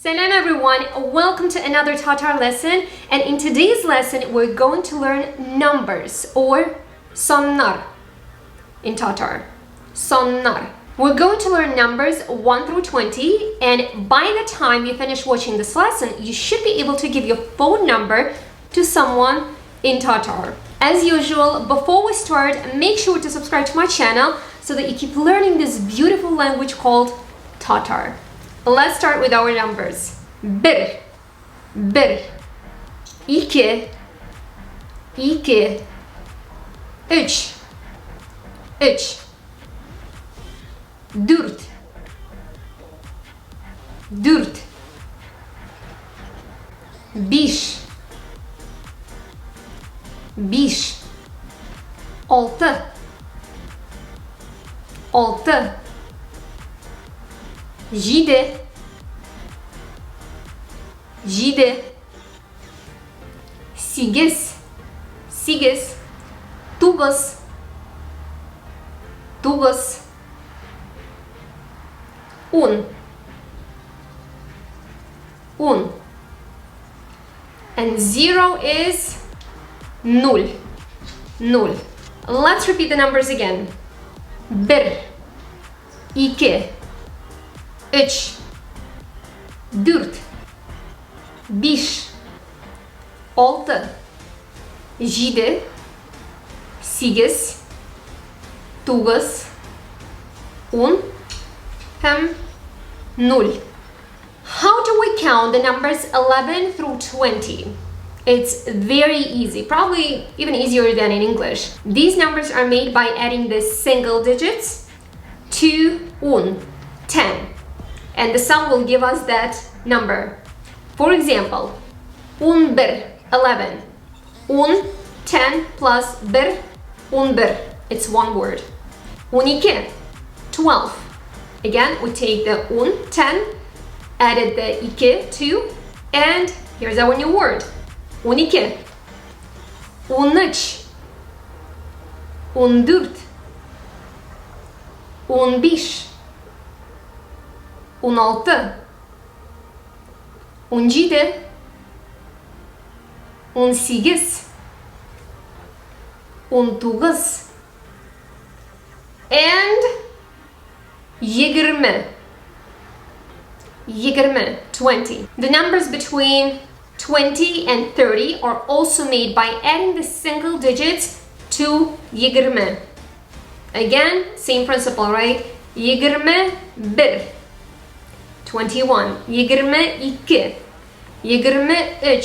Selam everyone, welcome to another Tatar lesson, and in today's lesson we're going to learn numbers or sonlar in Tatar. Sonlar. We're going to learn numbers 1 through 20, and by the time you finish watching this lesson, you should be able to give your phone number to someone in Tatar. As usual, before we start, make sure to subscribe to my channel so that you keep learning this beautiful language called Tatar. Let's start with our numbers. Bir, iki, üç, dört, beş, altı, yedi, sekiz, dokuz, on, and 0 is null. Let's repeat the numbers again. Bir, iki, üç, dört, beş, altı, yedi, sekiz, dokuz, on, hem null. How do we count the numbers 11 through 20? It's very easy, probably even easier than in English. These numbers are made by adding the single digits to 10, and the sum will give us that number. For example, 11, 11. 10 plus 11. It's one word. 12, 12. Again, we take the 10, added the 2, and here's our new word. 12, 13, 14, 15, 16, 17, 18, 19, and 20. The numbers between 20 and 30 are also made by adding the single digits to 20. Again, same principle, right? 21, 21, 22, 23,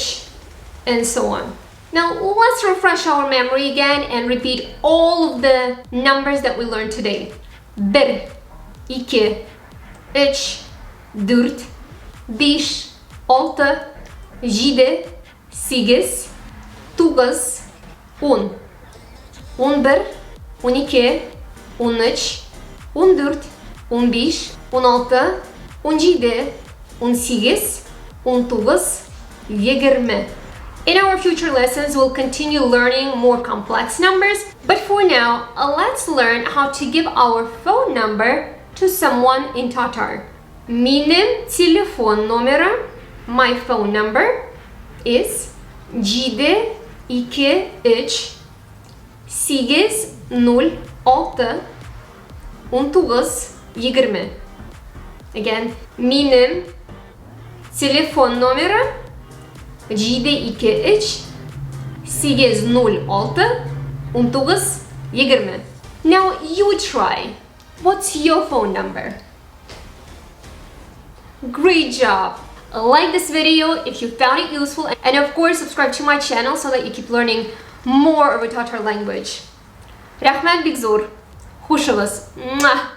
and so on. Now let's refresh our memory again and repeat all of the numbers that we learned today. 1, 2, 3, 4, 5, 6, 7, 8, 9, 10, 11, 12, 13, 14, 15, 16, 17, 18, 19, 20. In our future lessons, we'll continue learning more complex numbers, but for now, let's learn how to give our phone number to someone in Tatar. Benim telefon numaram, my phone number is 723 806 19 20. Again, benim telefon numaram 723 806 19 20. Now you try. What's your phone number? Great job! Like this video if you found it useful, and of course subscribe to my channel so that you keep learning more of a Tatar language. Rahmet Big Zor. Hoşçakalın.